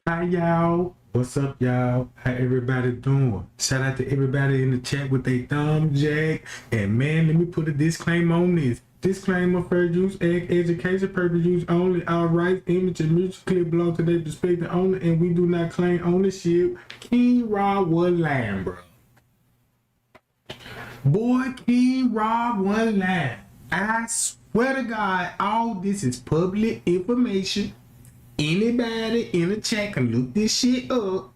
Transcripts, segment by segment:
Hi y'all. What's up, y'all? How everybody doing? Shout out to everybody in the chat with a thumb jack. And man, let me put a disclaimer on this. Disclaimer: fair use, education purpose use only. Our rights, image, and music clip belong to their perspective only, and we do not claim ownership. King Rob was lying, bro. Boy, King Rob was lying. I swear to God, all this is public information. Anybody in the chat can look this shit up.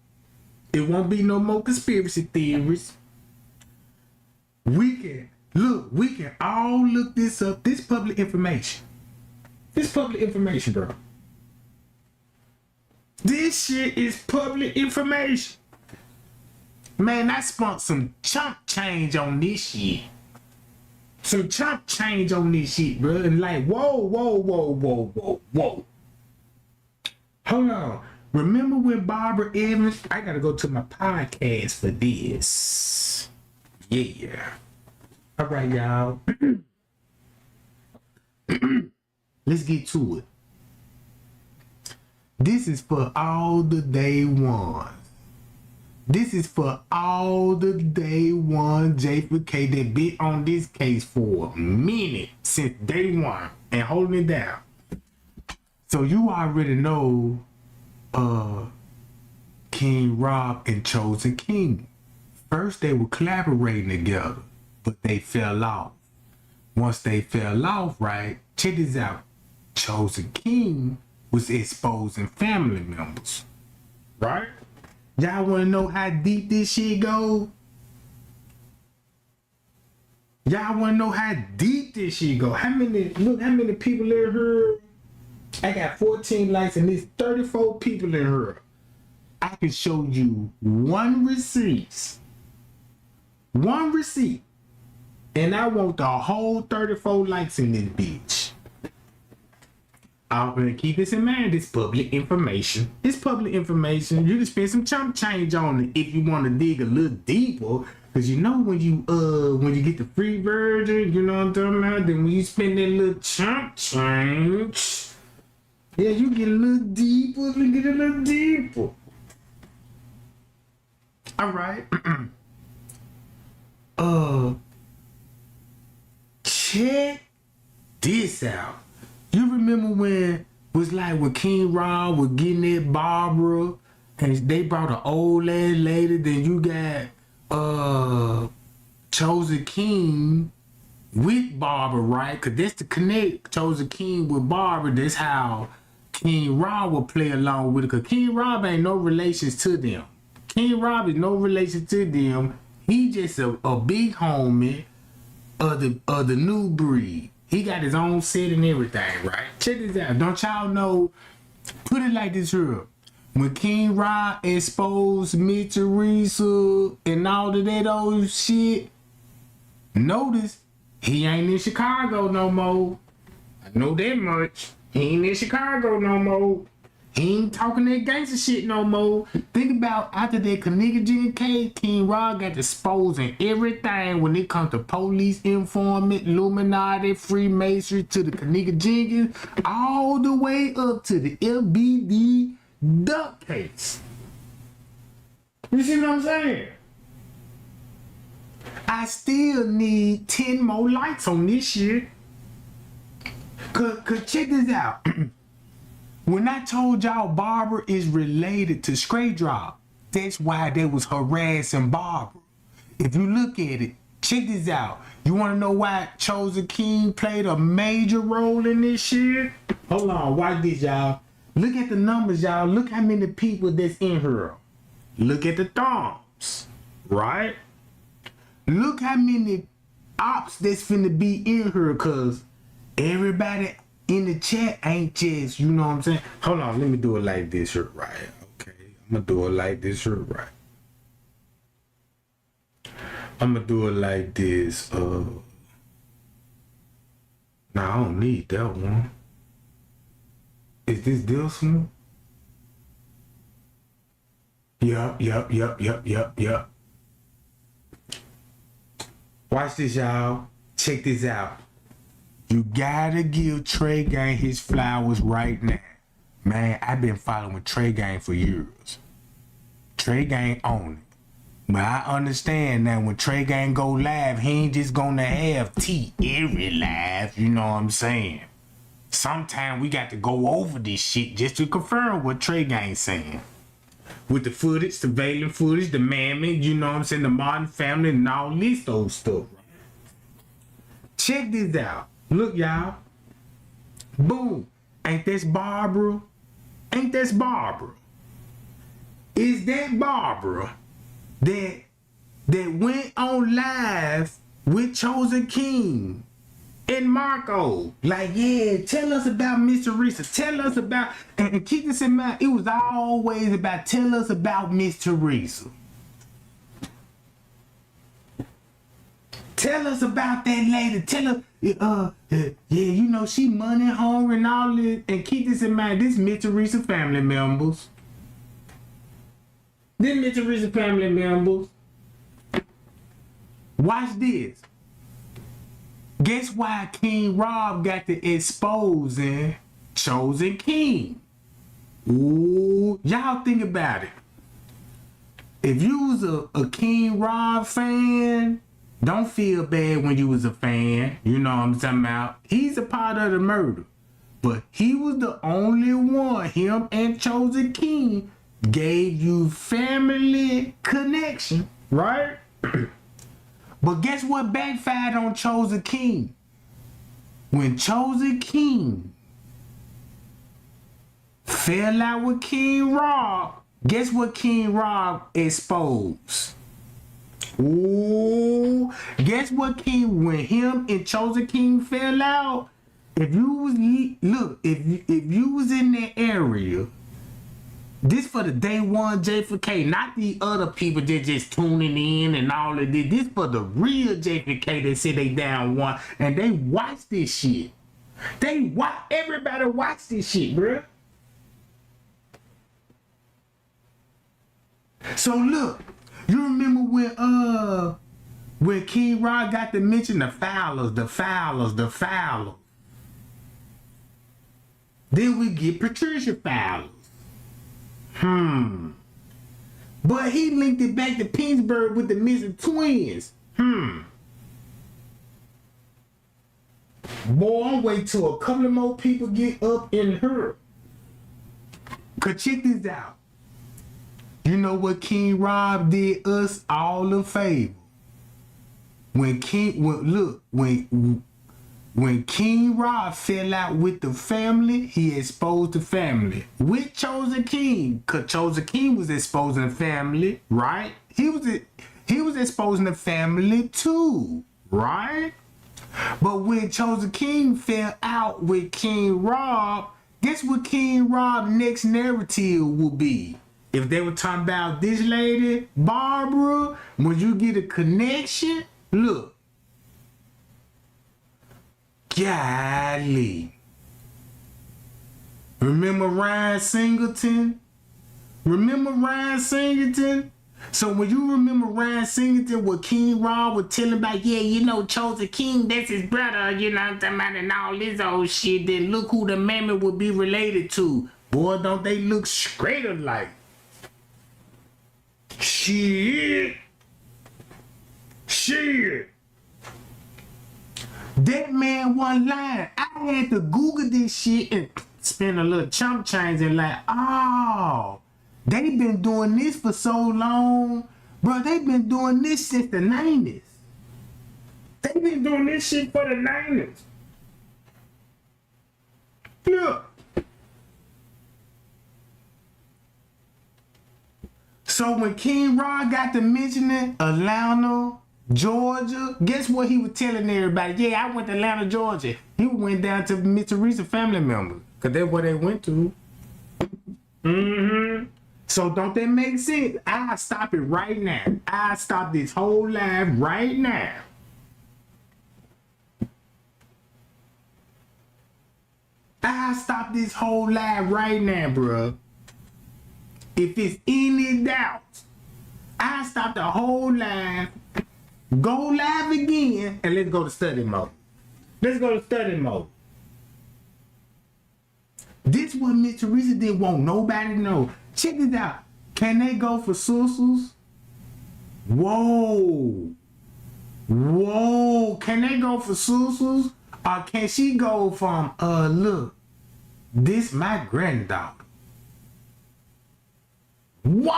It won't be no more conspiracy theories. We can all look this up. This public information. This public information, bro. This shit is public information. Man, I spent some chump change on this shit. Some chump change on this shit, bro. And like, whoa. Hold on. Remember when Barbara Evans... I gotta go to my podcast for this. Yeah. All right, y'all. Let's get to it. This is for all the day ones. This is for all the day one J4K that been on this case for a minute since day one and holding it down. So you already know King Rob and Chosen King. First they were collaborating together, but they fell off. Once they fell off, right, check this out. Chosen King was exposing family members, right? Y'all wanna know how deep this shit go? Y'all wanna know how deep this shit go? How many people in here? I got 14 likes and there's 34 people in here. I can show you one receipt. And I want the whole 34 likes in this bitch. I'm gonna keep this in mind. It's public information. It's public information. You can spend some chump change on it if you want to dig a little deeper. Cause you know when you get the free version, you know what I'm talking about? Then when you spend that little chump change, yeah, you get a little deeper. All right. Check this out. You remember when King Rob was getting at Barbara and they brought an old ass lady, then you got Chosen King with Barbara, right? Cause that's the connect, Chosen King with Barbara. That's how King Rob will play along with it. Cause King Rob ain't no relations to them. King Rob is no relation to them. He just a big homie of the new breed. He got his own set and everything, right? Check this out. Don't y'all know? Put it like this here. When King Rob exposed me, Teresa, and all of that old shit, notice he ain't in Chicago no more. I know that much. He ain't in Chicago no more. He ain't talking that gangster shit no more. Think about after that Kenneka Jenkins, King Rob got exposing everything when it comes to police informant, Illuminati, Freemasonry, to the Kenneka Jenkins, all the way up to the LBD duck case. You see what I'm saying? I still need 10 more likes on this shit. Cause check this out. When I told y'all Barbara is related to Stray Drop, that's why they was harassing Barbara. If you look at it, check this out. You want to know why Chosen King played a major role in this shit? Hold on, watch this, y'all. Look at the numbers, y'all. Look how many people that's in here. Look at the thumbs, right? Look how many ops that's finna be in here, cause everybody in the chat ain't just, you know what I'm saying? Hold on, let me do it like this here, right? Okay, I'm gonna do it like this here, right? I'm gonna do it like this. Nah, I don't need that one. Is this one? Yup. Watch this, y'all. Check this out. You gotta give Trey Gang his flowers right now. Man, I've been following Trey Gang for years. Trey Gang on it. But I understand that when Trey Gang go live, he ain't just gonna have T every live, you know what I'm saying? Sometimes we got to go over this shit just to confirm what Trey Gang saying. With the footage, surveillance footage, the mammoth, you know what I'm saying, the Martin family and all this old stuff. Check this out. Look, y'all. Boom. Ain't this Barbara? Ain't this Barbara? Is that Barbara that went on live with Chosen King and Marco? Like, yeah, tell us about Miss Teresa. Tell us about, and keep this in mind, it was always about tell us about Miss Teresa. Tell us about that lady. Tell us, yeah, you know, she money hungry and all this. And keep this in mind, this Miss Teresa family members. This Miss Teresa family members. Watch this. Guess why King Rob got to exposing Chosen King? Ooh, y'all think about it. If you was a King Rob fan, don't feel bad when you was a fan. You know what I'm talking about. He's a part of the murder. But he was the only one, him and Chosen King, gave you family connection, right? But guess what backfired on Chosen King? When Chosen King fell out with King Rob, guess what King Rob exposed? Ooh, guess what King, when him and Chosen King fell out, if you was, look, if you was in that area, this for the day one J4K, not the other people that just tuning in and all of this. This for the real J4K that said they down one and they watch this shit. Everybody watch this shit, bruh. So look, you remember when King Rod got to mention the Fowlers. Then we get Patricia Fowler. But he linked it back to Pittsburgh with the missing twins. Boy, I'm waiting till a couple of more people get up in her. Cause check this out. You know what King Rob did us all a favor. When King Rob fell out with the family, he exposed the family. With Chosen King, cause Chosen King was exposing the family, right? He was exposing the family too, right? But when Chosen King fell out with King Rob, guess what King Rob's next narrative will be? If they were talking about this lady, Barbara, when you get a connection, look. Golly. Remember Ryan Singleton? So when you remember Ryan Singleton, what King Rob was telling about, yeah, you know, Chosen King, that's his brother, you know what I'm talking about, and all this old shit, then look who the mammoth would be related to. Boy, don't they look straight alike? Shit. That man one line. I had to Google this shit and spend a little chump change and like, oh, they been doing this for so long. Bro, they been doing this since the 90s. They been doing this shit for the 90s. Look. So when King Rod got to mentioning Atlanta, Georgia, guess what he was telling everybody? Yeah, I went to Atlanta, Georgia. He went down to Miss Teresa family members. Because that's where they went to. So don't that make sense? I'll stop it right now. I'll stop this whole live right now. I'll stop this whole live right now, bro. If it's any doubt, I'll stop the whole live. Go live again and let's go to study mode. This what Miss Teresa didn't want nobody to know. Check this out. Can they go for sisters? Whoa. Whoa. Can they go for sisters? Or can she go from, look, this my granddaughter. Whoa.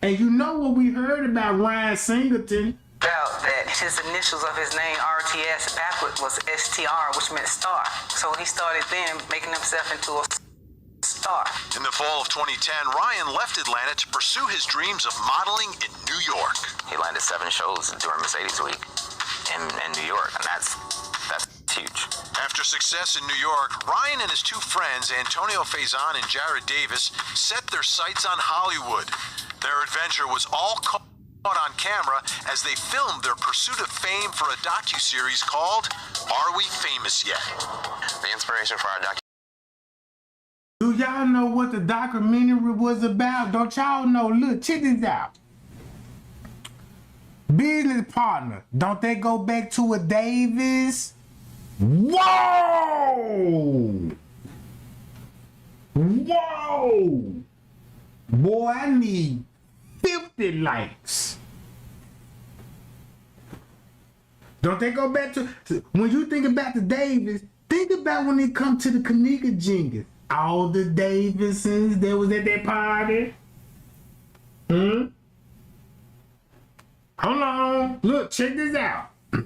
And you know what we heard about Ryan Singleton? About that his initials of his name, RTS, backward was STR, which meant star. So he started then making himself into a star. In the fall of 2010, Ryan left Atlanta to pursue his dreams of modeling in New York. He landed 7 shows during Mercedes Week in New York, and that's huge. After success in New York, Ryan and his 2 friends, Antonio Faison and Jared Davis, set their sights on Hollywood. Their adventure was all caught on camera as they filmed their pursuit of fame for a docuseries called Are We Famous Yet? The inspiration for our documentary. Do y'all know what the documentary was about? Don't y'all know? Look, check this out. Business partner. Don't they go back to a Davis? Whoa! Whoa! Boy, I need 50 likes. Don't they go back to, when you think about the Davis, think about when it come to the Kenneka Jenkins. All the Davisons that was at that party. Hold on. Look, check this out. The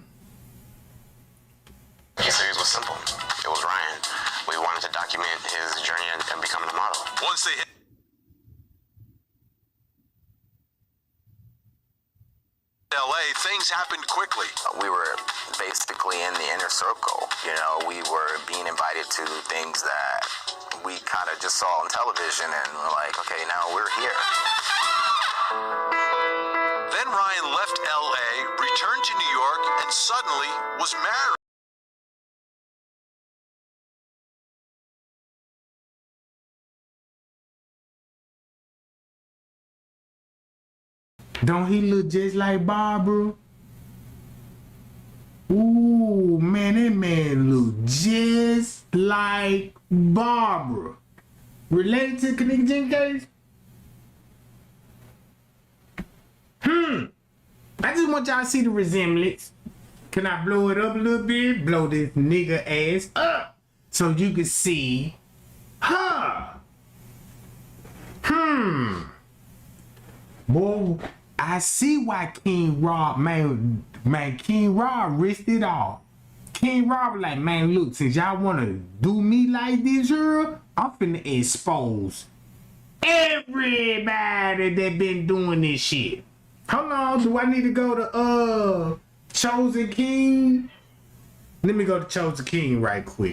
series was simple. It was Ryan. We wanted to document his journey and becoming a model. Once they hit LA, things happened quickly. We were basically in the inner circle. You know, we were being invited to things that we kind of just saw on television, and we're like, okay, now we're here. Then Ryan left LA, returned to New York, and suddenly was married. Don't he look just like Barbara? Ooh, man, that man look just like Barbara. Related to Kenneka Jenkins? I just want y'all to see the resemblance. Can I blow it up a little bit? Blow this nigga ass up so you can see her. Boy, I see why King Rob, man, King Rob risked it all. King Rob was like, man, look, since y'all want to do me like this here, I'm finna expose everybody that been doing this shit. Hold on, do I need to go to, Chosen King? Let me go to Chosen King right quick.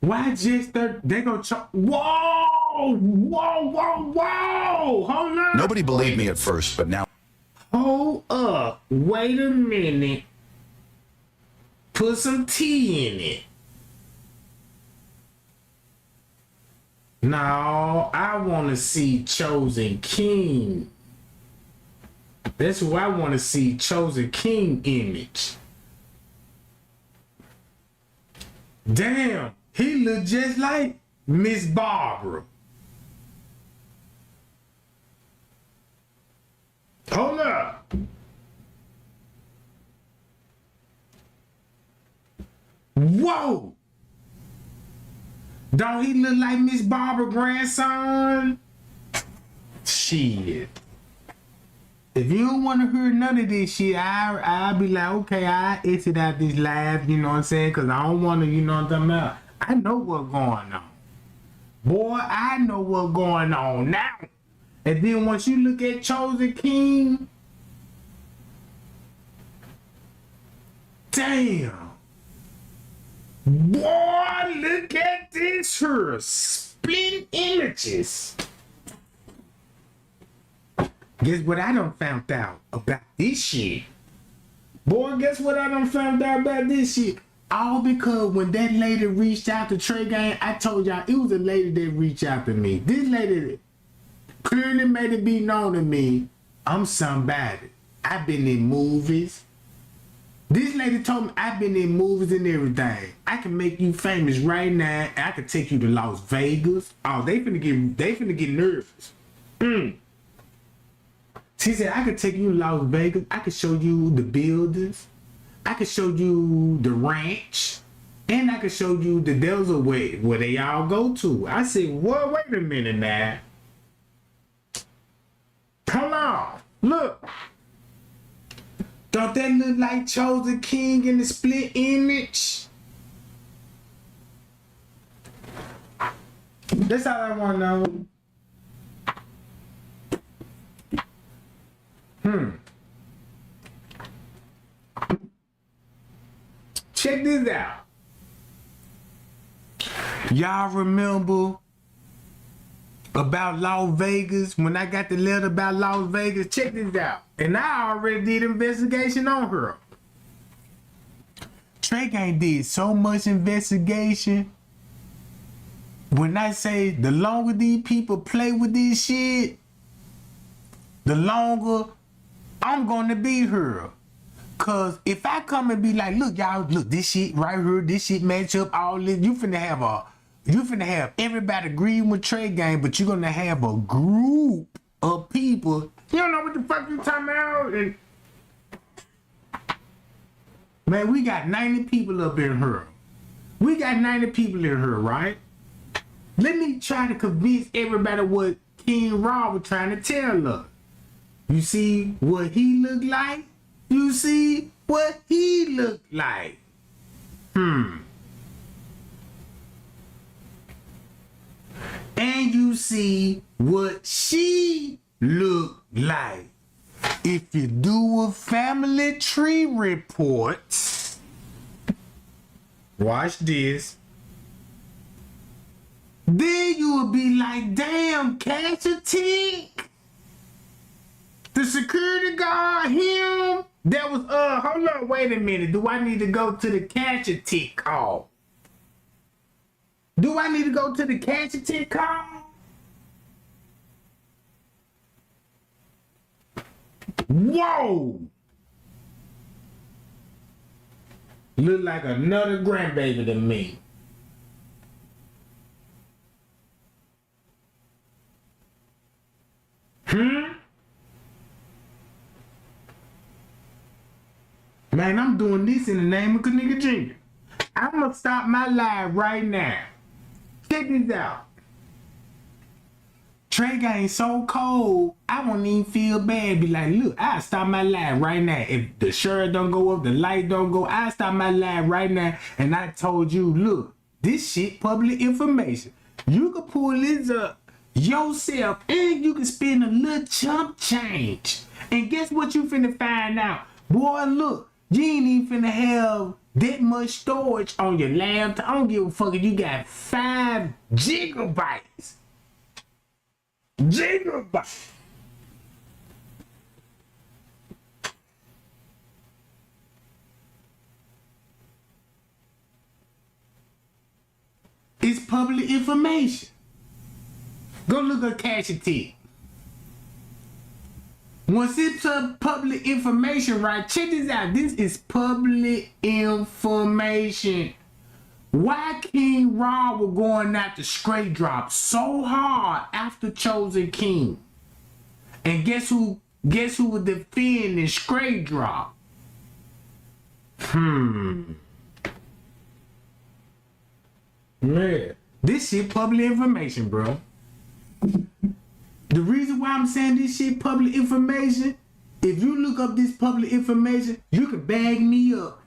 Why just they gonna whoa, hold on. Nobody believed me at first, but now. Hold up, wait a minute. Put some tea in it. No, I want to see Chosen King. That's who I want to see, Chosen King image. Damn, he look just like Miss Barbara. Hold up. Whoa. Don't he look like Miss Barbara's grandson? Shit. If you don't want to hear none of this shit, I'll be like, okay, I'll exit out this live, you know what I'm saying? Because I don't want to, you know what I'm talking about? I know what's going on. Boy, I know what's going on now. And then once you look at Chosen King, damn. Boy, look at this here. Split images. Guess what I done found out about this shit? Boy, guess what I done found out about this shit? All because when that lady reached out to Trey Gang, I told y'all it was a lady that reached out to me. This lady clearly made it be known to me, I'm somebody. I've been in movies. This lady told me I've been in movies and everything. I can make you famous right now. I can take you to Las Vegas. Oh, they finna get nervous. She said I could take you to Las Vegas. I could show you the buildings. I could show you the ranch. And I could show you the desert where they all go to. I said, well, wait a minute now. Hold on. Look. Don't that look like Chosen King in the split image? That's all I want to know. Check this out. Y'all remember about Las Vegas, when I got the letter about Las Vegas? Check this out. And I already did investigation on her. Trey Gang did so much investigation. When I say the longer these people play with this shit, the longer I'm gonna be here. Cause if I come and be like, look, y'all, look, this shit right here, this shit match up, all this, you finna have everybody agreeing with Trey Gang, but you're gonna have a group of people. You don't know what the fuck you talking about. And man, we got 90 people up in here. We got 90 people in here, right? Let me try to convince everybody what King Raw was trying to tell us. You see what he looked like? You see what he looked like? And you see what she looked like. If you do a family tree report, watch this, then you will be like, damn, catch a tick. The security guard, him, that was, hold on, wait a minute. Do I need to go to the catch a tick call? Do I need to go to the catch a tick call? Whoa! Look like another grandbaby to me. Man, I'm doing this in the name of Kenneka Jenkins. I'm gonna stop my live right now. Check this out. Trey Gang so cold, I won't even feel bad. Be like, look, I'll stop my live right now. If the shirt don't go up, the light don't go, I'll stop my live right now. And I told you, look, this shit public information. You can pull this up yourself and you can spend a little chump change. And guess what you finna find out? Boy, look, you ain't even finna have that much storage on your laptop. I don't give a fuck if you got 5 gigabytes. Gigabytes. It's public information. Go look at Cash a Tick. Once it's public information, right? Check this out. This is public information. Why King Raw was going after Straight Drop so hard after Chosen King? And guess who was defending Straight Drop? Man, this shit public information, bro. The reason why I'm saying this shit public information, if you look up this public information, you can bag me up.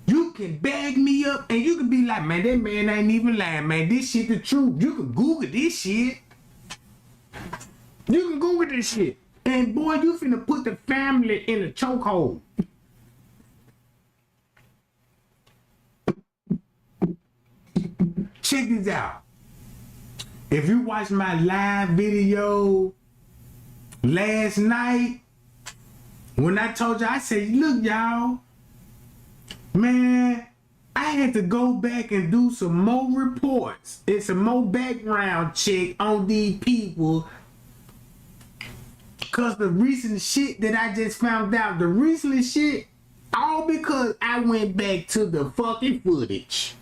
You can bag me up and you can be like, man, that man ain't even lying, man. This shit the truth. You can Google this shit. You can Google this shit. And boy, you finna put the family in a chokehold. check this out. If you watch my live video last night, when I told you, I said, look, y'all, man, I had to go back and do some more reports and some more background check on these people. Cause the recent shit that I just found out, the recent shit, all because I went back to the fucking footage.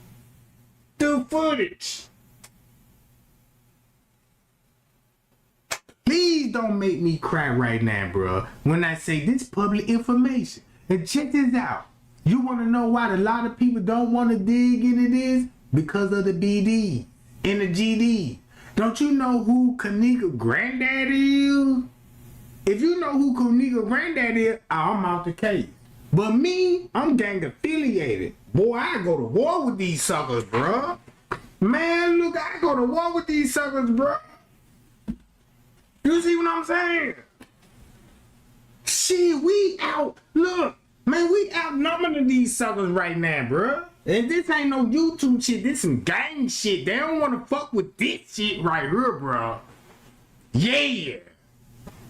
The footage. Please don't make me cry right now, bro, when I say this public information. And check this out. You want to know why a lot of people don't want to dig into this? Because of the BD and the GD. Don't you know who Kenneka granddad is? If you know who Kenneka granddad is, I'm out the case. But me, I'm gang affiliated. Boy, I go to war with these suckers, bro. Man, look, I go to war with these suckers, bro. You see what I'm saying? Shit, we out. Look, man, we outnumbering these suckers right now, bro. And this ain't no YouTube shit. This some gang shit. They don't want to fuck with this shit right here, bro. Yeah.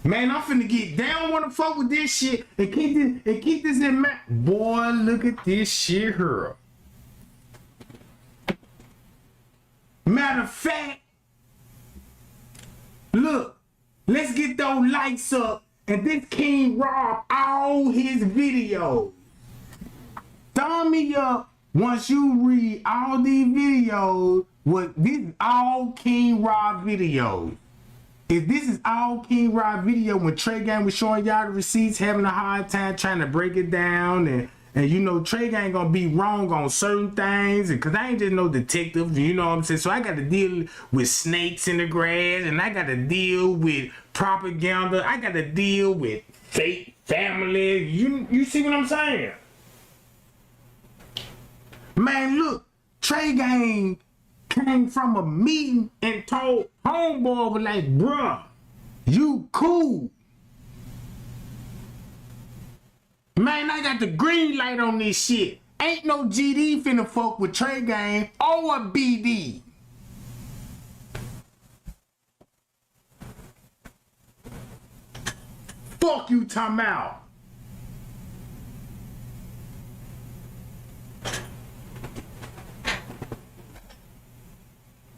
Man, I'm finna get down, wanna fuck with this shit and keep this in mind. Boy, look at this shit here. Matter of fact, look, let's get those lights up and this King Rob all his videos. Thumb me up once you read all these videos. What this is all King Rob videos. If this is all King Rob video when Trey Gang was showing y'all the receipts, having a hard time trying to break it down, and you know Trey Gang gonna be wrong on certain things, and cause I ain't just no detective, you know what I'm saying? So I gotta deal with snakes in the grass, and I gotta deal with propaganda, I gotta deal with fake family. You see what I'm saying? Man, look, Trey Gang came from a meeting and told homeboy, was like, bruh, you cool. Man, I got the green light on this shit. Ain't no GD finna fuck with Trey Gang or BD. Fuck you talking about.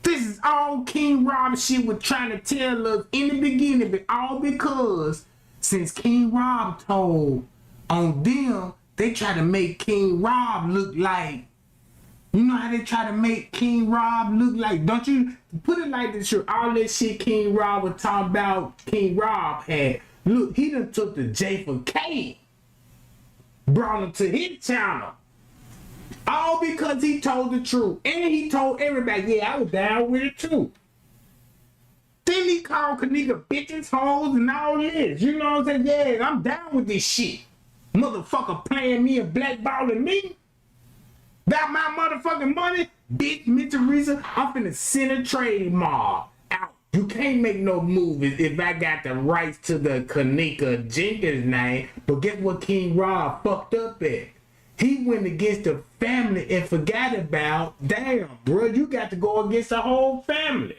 This is all King Rob shit was trying to tell us in the beginning, but all because since King Rob told on them, they try to make King Rob look like, you know how they try to make King Rob look like, don't you put it like this, all that shit King Rob was talking about, King Rob had, look, he done took the J for K, brought him to his channel. All because he told the truth. And he told everybody, yeah, I was down with it too. Then he called Kenneka bitches, hoes, and all this. You know what I'm saying? Yeah, I'm down with this shit. Motherfucker playing me and blackballing me. About my motherfucking money. Bitch, Miss Teresa, I'm finna send a trademark out. You can't make no movies if I got the rights to the Kenneka Jenkins name. But guess what King Rob fucked up at? He went against the family and forgot about, damn, bro, you got to go against the whole family.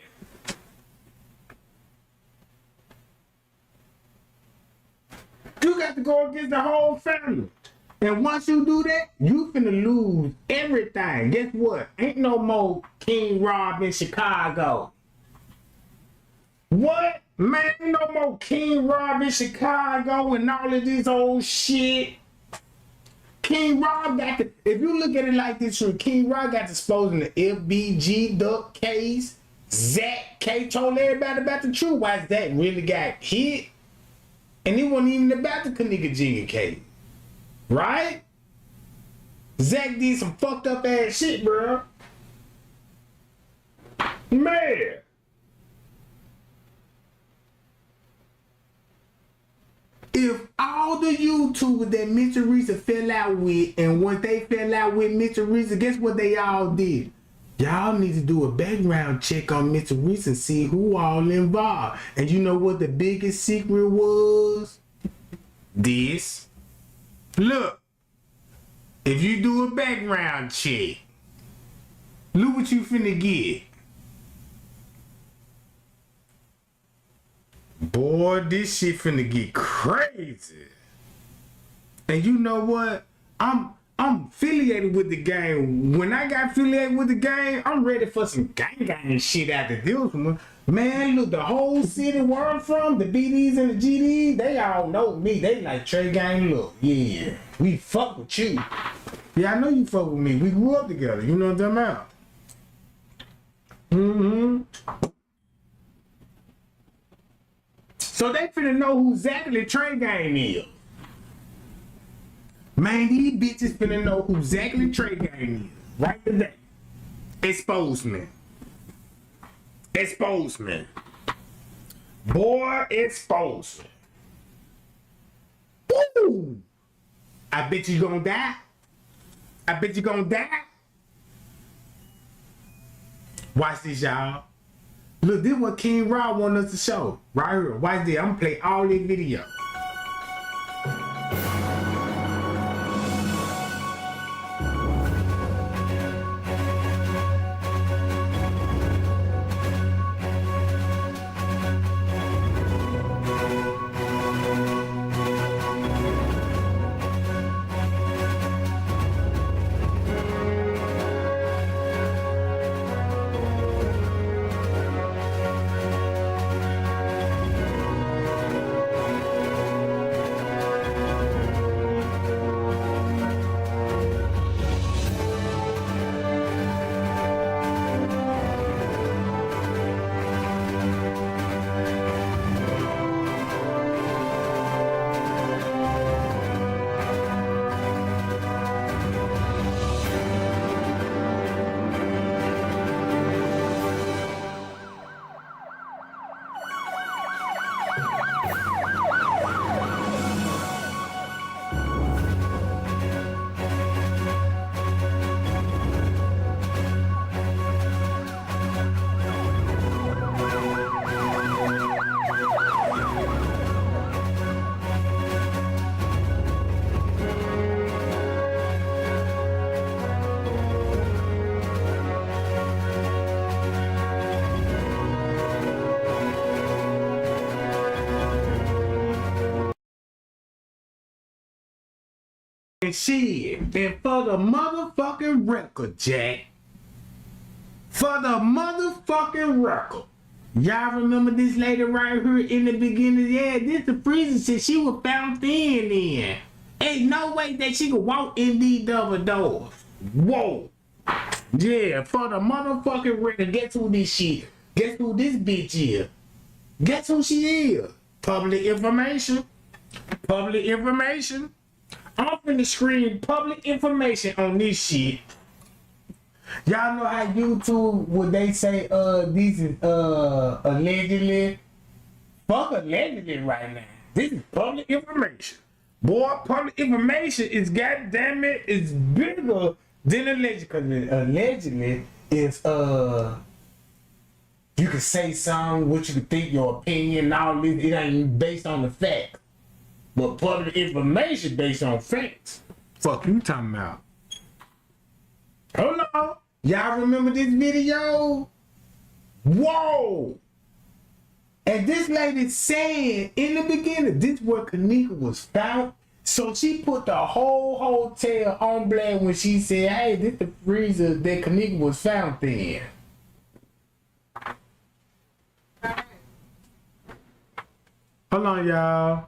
You got to go against the whole family. And once you do that, you finna lose everything. Guess what? Ain't no more King Rob in Chicago. What? Man, ain't no more King Rob in Chicago and all of this old shit. King Rob got the, if you look at it like this, King Rob got disposed in the FBG duck case. Zach K told everybody about the truth. Why Zach really got hit? And it wasn't even about the Kenneka Jenkins case. Right? Zach did some fucked up ass shit, bro. Man. If all the YouTubers that Miss Teresa fell out with, and once they fell out with Miss Teresa, guess what they all did? Y'all need to do a background check on Miss Teresa and see who all involved. And you know what the biggest secret was? This. Look, if you do a background check, Look what you finna get. Boy, this shit finna get crazy. And you know what? I'm affiliated with the game. When I got affiliated with the game, I'm ready for some gang shit after this one. Man, look, the whole city where I'm from, the BDs and the GDs, they all know me. They like Trey Gang, look, yeah, we fuck with you. Yeah, I know you fuck with me. We grew up together. You know what I'm talking about? So they finna know who exactly Trey Gang is. Man, these bitches finna know who exactly Trey Gang is. Right today. Expose me. Expose me. Boy, expose me. Woo! I bet you gonna die. I bet you gonna die. Watch this, y'all. Look, this is what King Rob want us to show. Right here. Watch this. I'm gonna play all this video. And shit, and for the motherfucking record, Jack. For the motherfucking record. Y'all remember this lady right here in the beginning? Yeah, this the prison shit she was found thin in. Ain't no way that she could walk in these double doors. Whoa. Yeah, for the motherfucking record, guess who this shit? Guess who this bitch is? Guess who she is? Public information. Public information. I'm finna screen public information on this shit. Y'all know how YouTube, would they say, this is, allegedly? Fuck allegedly right now. This is public information. Boy, public information is, goddamn it, is bigger than allegedly. Cause allegedly is, you can say something, what you can think, your opinion, and all this, it ain't based on the fact. But public information based on facts. Fuck you talking about? Hold on. Y'all remember this video? Whoa! And this lady said in the beginning, this is where Kenneka was found. So she put the whole hotel on blast when she said, hey, this is the freezer that Kenneka was found in. Hold on, y'all.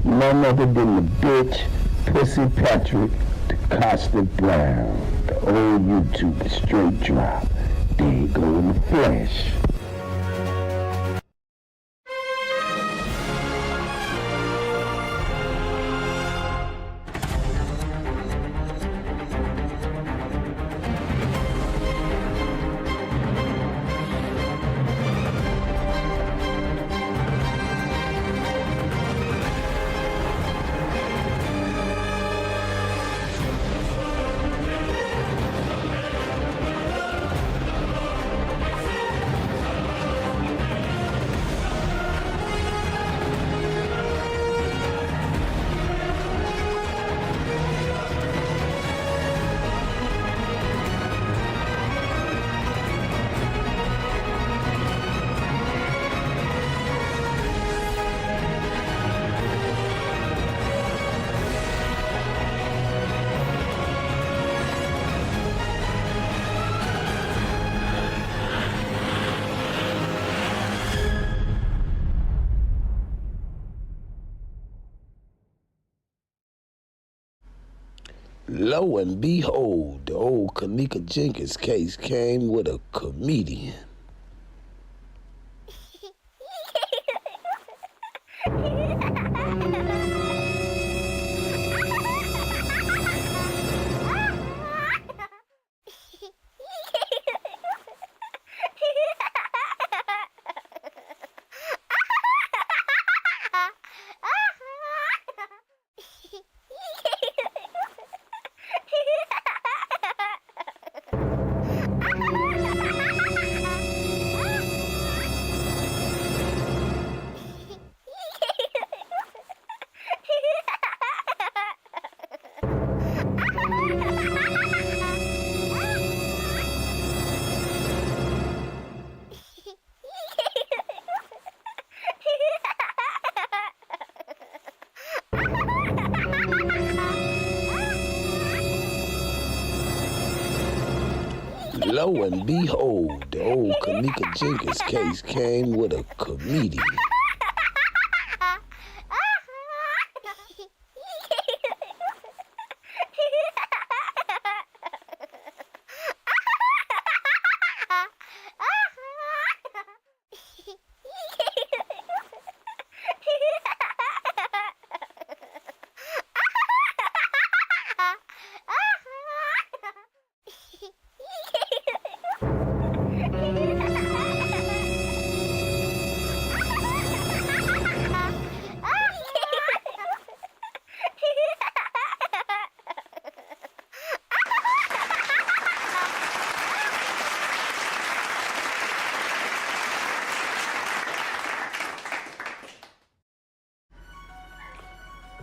none other than the bitch, Pussy Patrick, the Costa Brown, the old YouTuber straight drop. There you go in the flesh. Lo and behold, the old Kenneka Jenkins case came with a comedian. Lo and behold, the old Kenneka Jenkins case came with a comedian.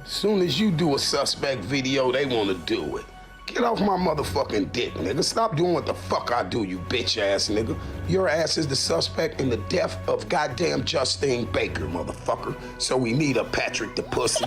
Soon as you do a suspect video, they want to do it. Get off my motherfucking dick, nigga. Stop doing what the fuck I do, you bitch ass nigga. Your ass is the suspect in the death of goddamn Justine Baker, motherfucker. So we need a Patrick the Pussy.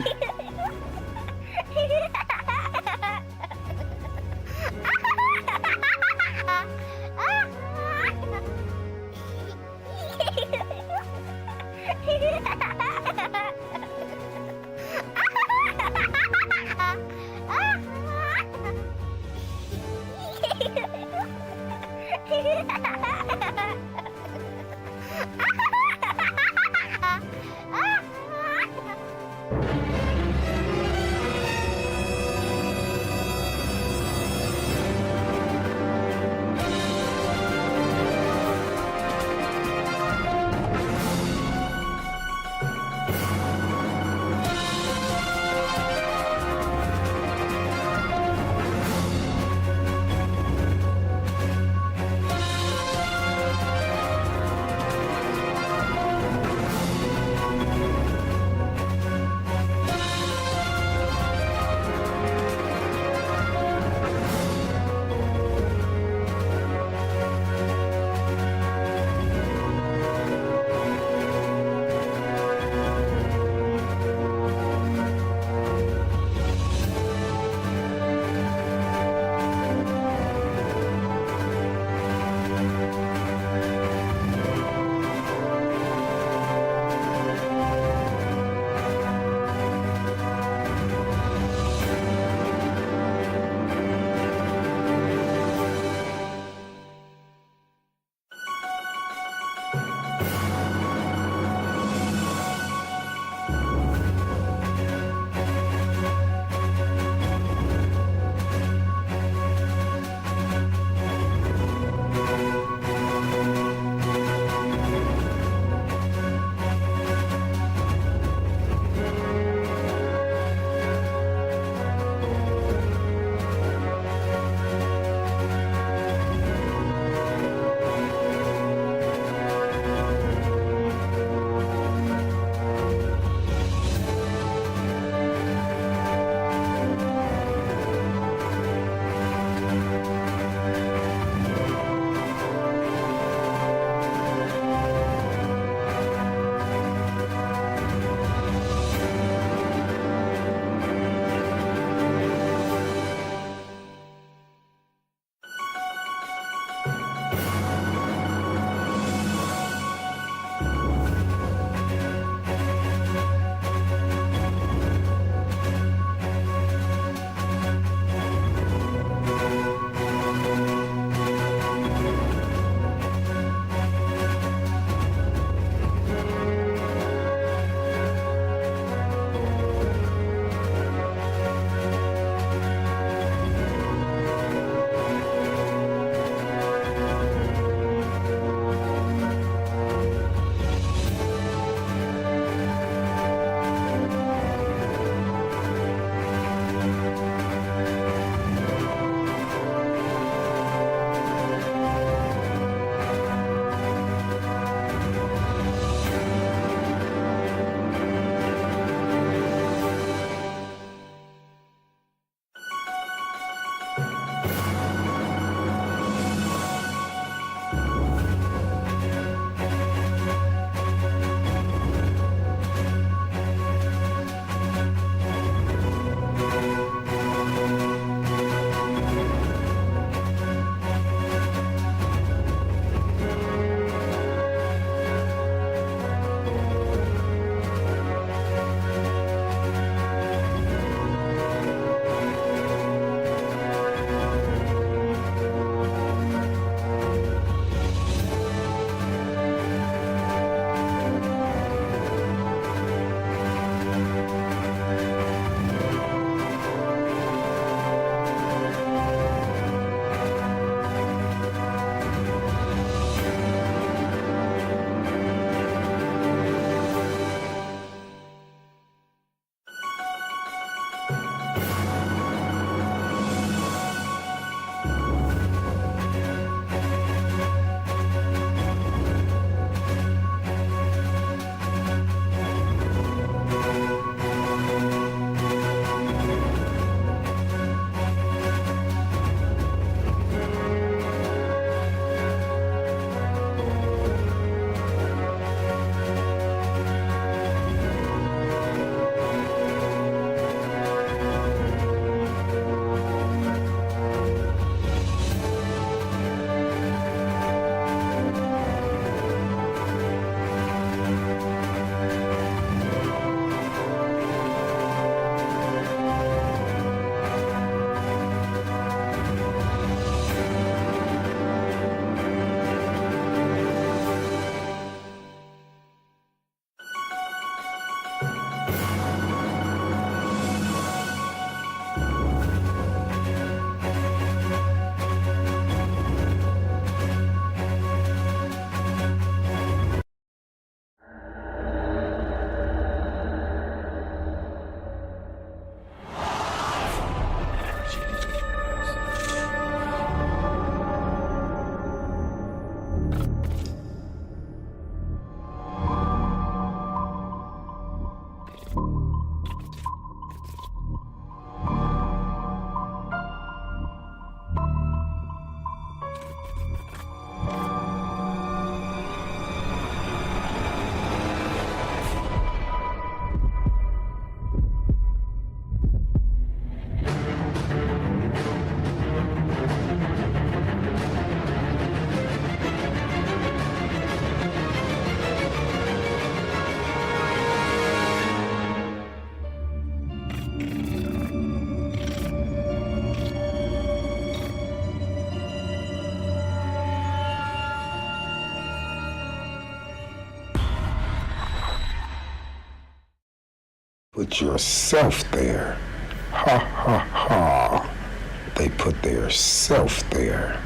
Put yourself there. Ha ha ha. They put their self there.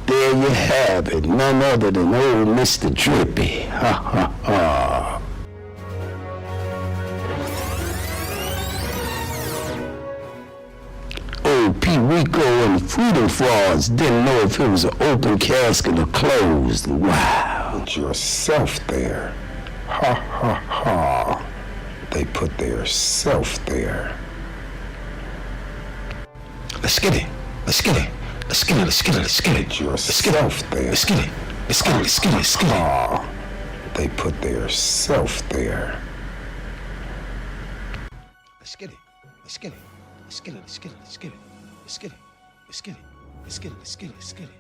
There you have it, none other than old Mr. Drippy. Ha ha ha. Old Pete Rico and the Freedom Frauds didn't know if it was an open casket or closed. Wow. Put yourself there. Ha ha ha. They put their self there. Let's get it. Let's get it. Let's get it. Let's get it. Let's get it. Put yourself there. Let's get it. Let's get it. Let's get it. Let's get it. They put their self there. Let's get it. Let's get it. Let's get it. Let's get it. Let's get it. Let's get it. Let's get it. Let's get it. Let's get it. Let's get it.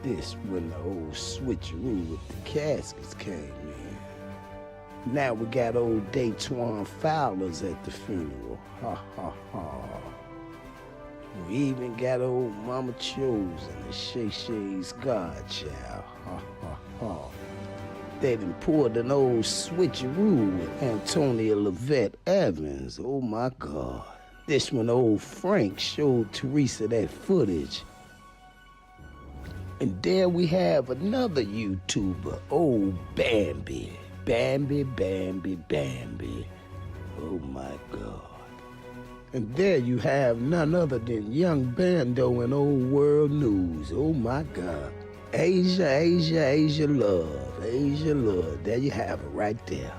This when the old switcheroo with the caskets came in. Now we got old Daytwan Fowlers at the funeral. Ha ha ha. We even got old Mama Chosen and Shay Shay's godchild. Ha ha ha. They done poured an old switcheroo with Antonia Levette Evans. Oh my God. This when old Frank showed Teresa that footage. And there we have another YouTuber, old Bambi. Bambi, Bambi, Bambi. Oh my God. And there you have none other than Young Bando in Old World News. Oh my God. Asia, Asia, Asia love. Asia love. There you have it right there.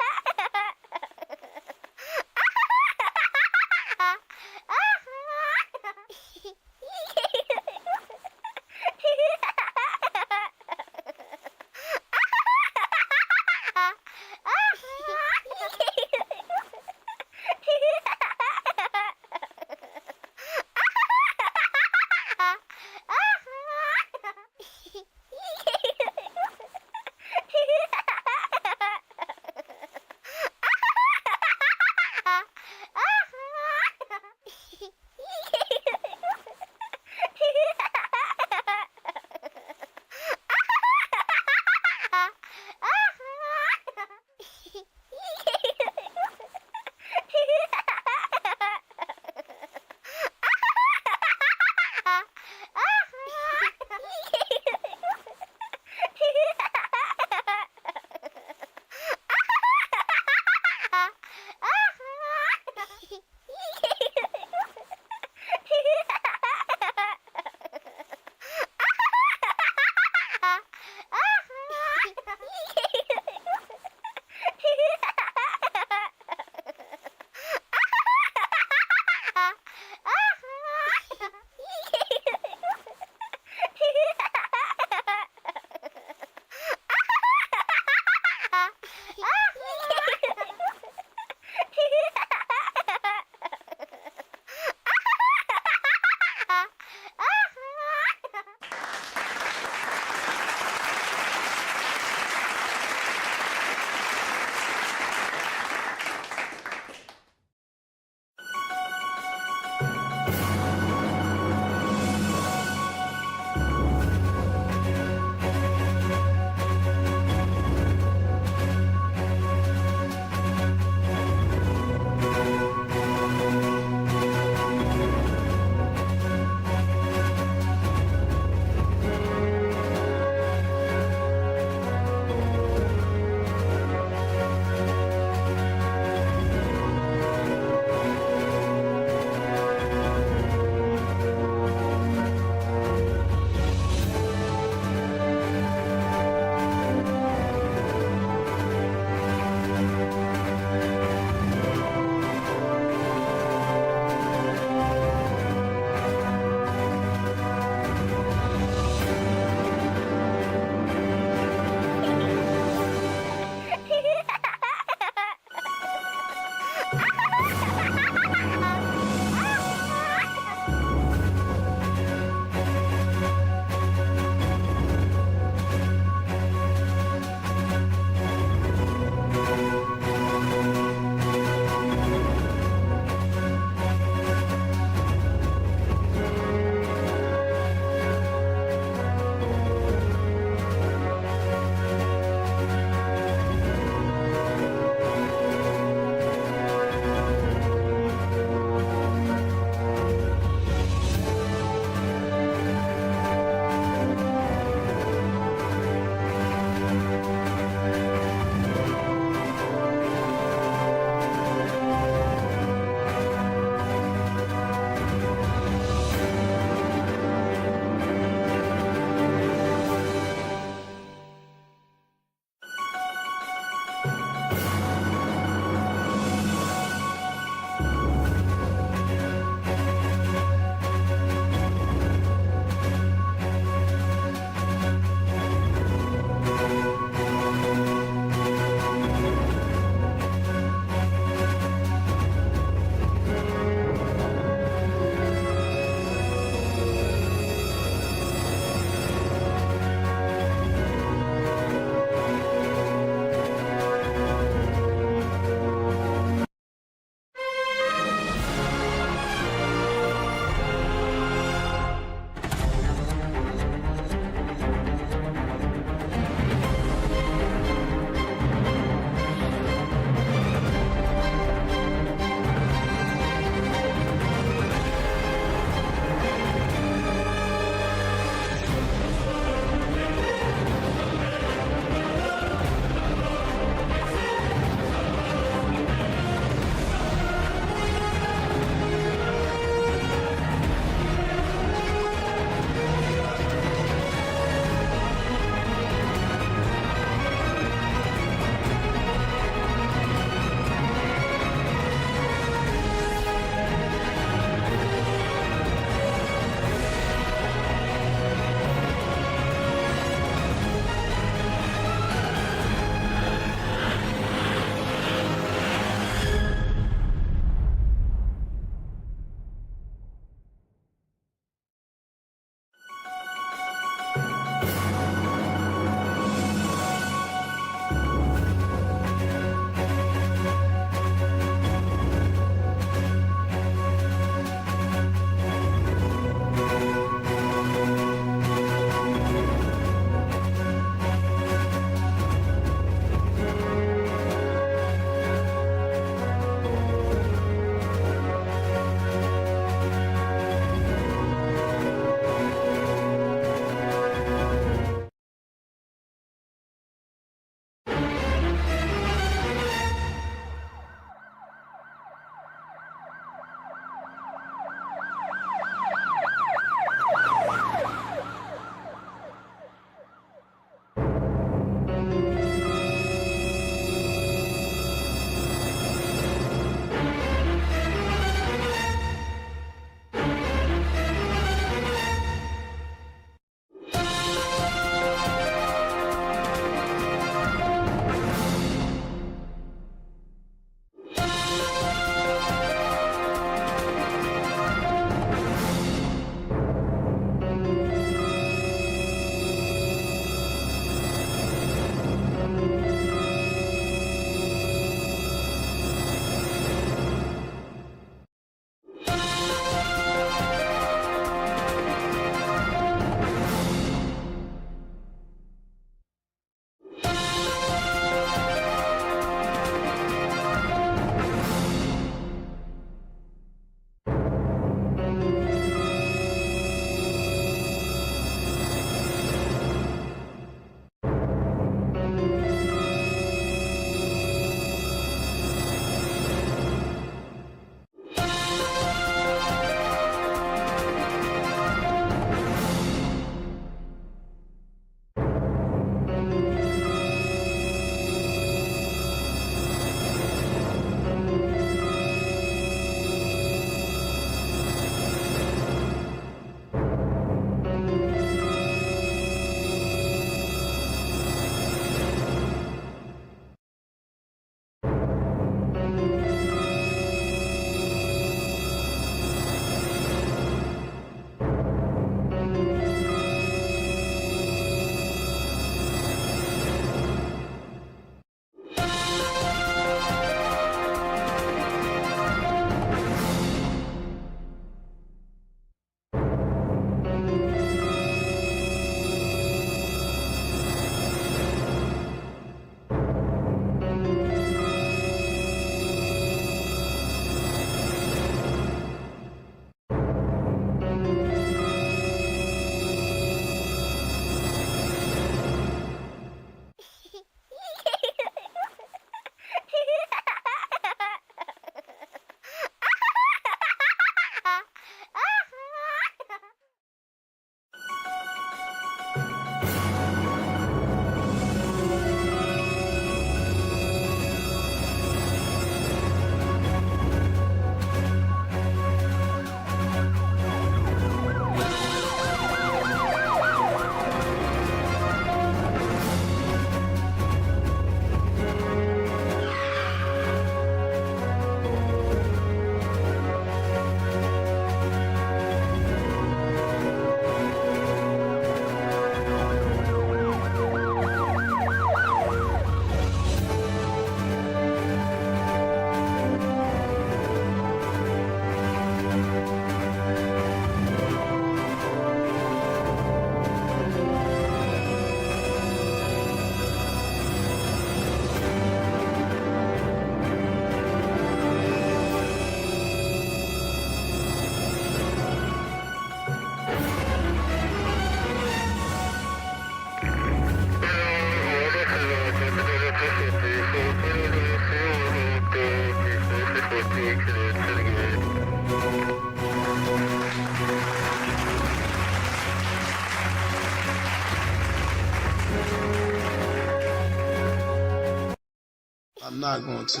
not going to.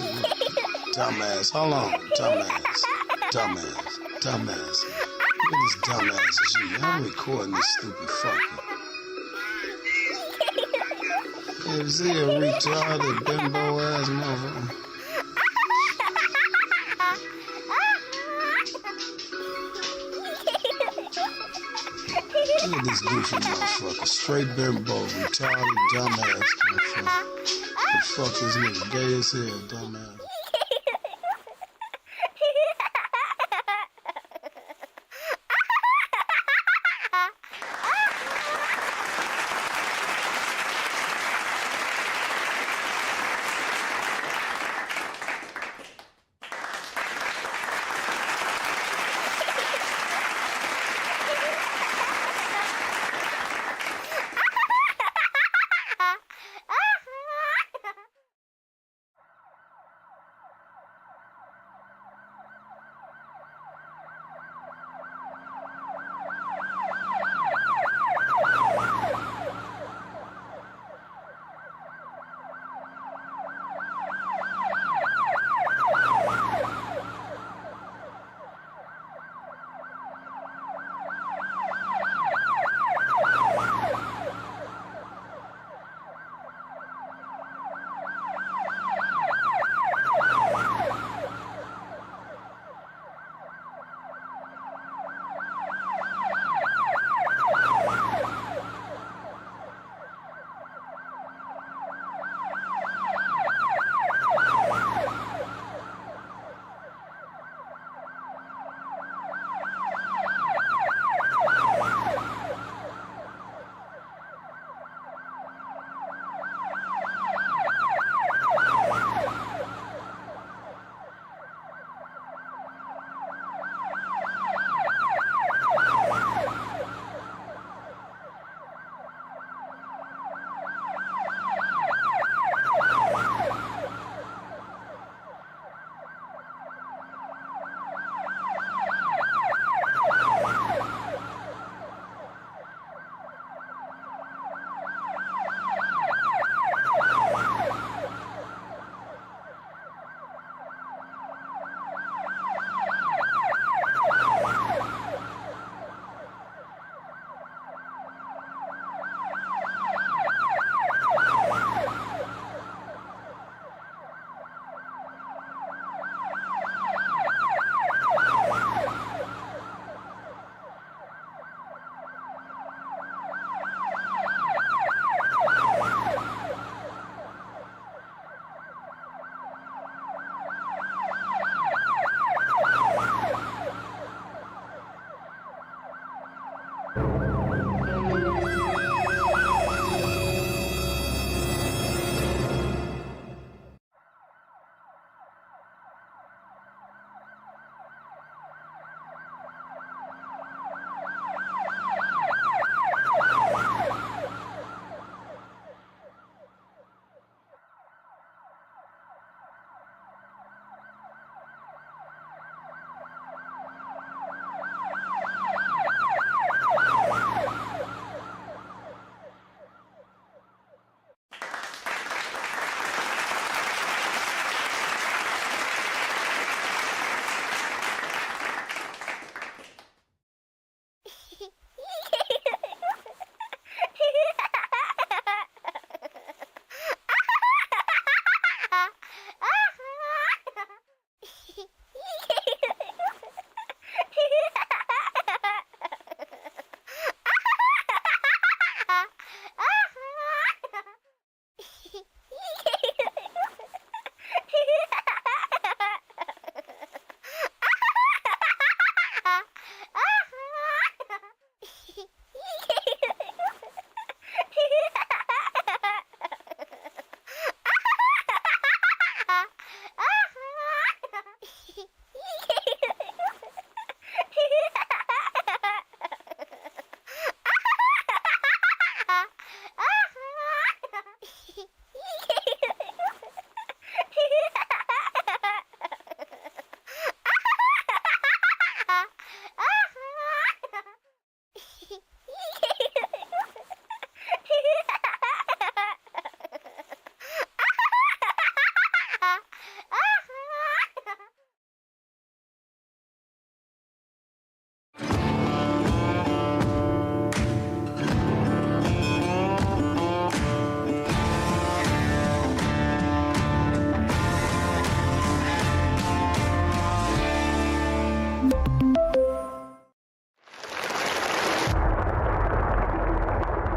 Dumbass. Hold on. Dumbass. Look at this dumbass G. I'm recording this stupid fucker. Is he a retarded bimbo ass motherfucker? Look at this goofy motherfucker. Straight bimbo, retarded, dumbass motherfucker. The fuck this nigga gay as hell, dumbass.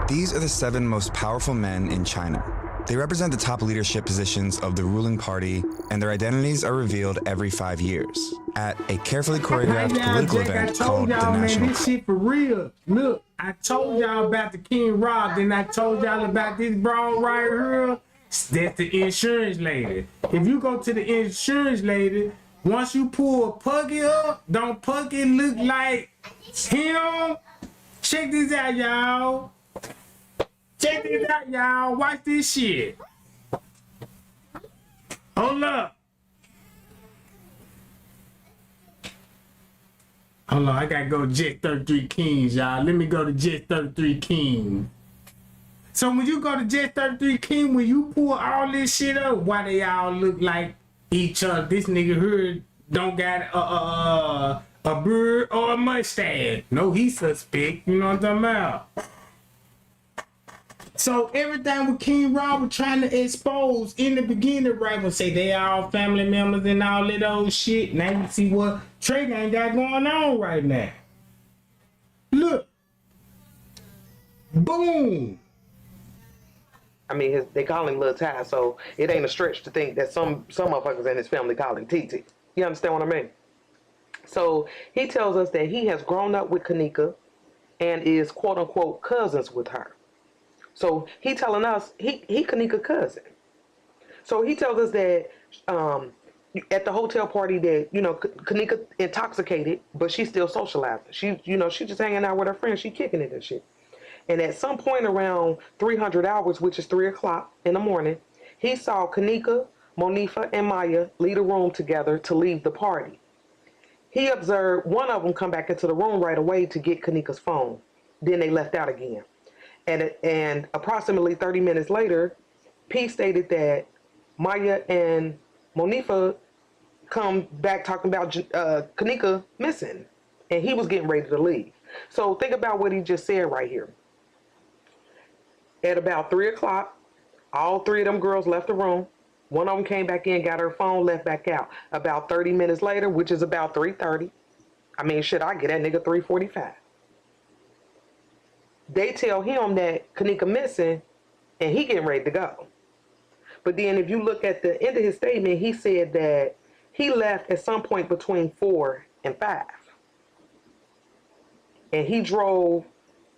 These are the 7 most powerful men in China. They represent the top leadership positions of the ruling party, and their identities are revealed every 5 years at a carefully choreographed political event called the National. Man, this shit for real. Look, I told y'all about the King Rob, then I told y'all about this broad right here. That's the insurance lady. If you go to the insurance lady, once you pull Puggy up, don't Puggy look like him? Check this out, y'all. Check this out, y'all. Watch this shit. Hold up. Hold on, I gotta go to Jet 33 Kings, y'all. Let me go to Jet 33 Kings. So when you go to Jet 33 King, when you pull all this shit up, why they all look like each other? This nigga here don't got a beard or a mustache. No, he suspect. You know what I'm talking about? So everything with King Robert trying to expose in the beginning, right? When say they all family members and all that old shit. Now you see what Trey ain't got going on right now. Look. Boom. I mean, they call him Lil Ty, so it ain't a stretch to think that some motherfuckers in his family call him TT. You understand what I mean? So he tells us that he has grown up with Kenneka and is quote unquote cousins with her. So he telling us he Kenneka cousin. So he tells us that at the hotel party that, you know, Kenneka intoxicated, but she's still socializing. She, you know, she just hanging out with her friends. She kicking it and shit. And at some point around 300 hours, which is 3 o'clock in the morning, he saw Kenneka, Monifa, and Maya leave the room together to leave the party. He observed one of them come back into the room right away to get Kenneka's phone. Then they left out again. And approximately 30 minutes later, P stated that Maya and Monifa come back talking about Kenneka missing. And he was getting ready to leave. So think about what he just said right here. At about 3 o'clock, all 3 of them girls left the room. One of them came back in, got her phone, left back out. About 30 minutes later, which is about 3:30. I mean, shit, I get that nigga 3:45. They tell him that Kenneka missing, and he getting ready to go. But then if you look at the end of his statement, he said that he left at some point between 4 and 5. And he drove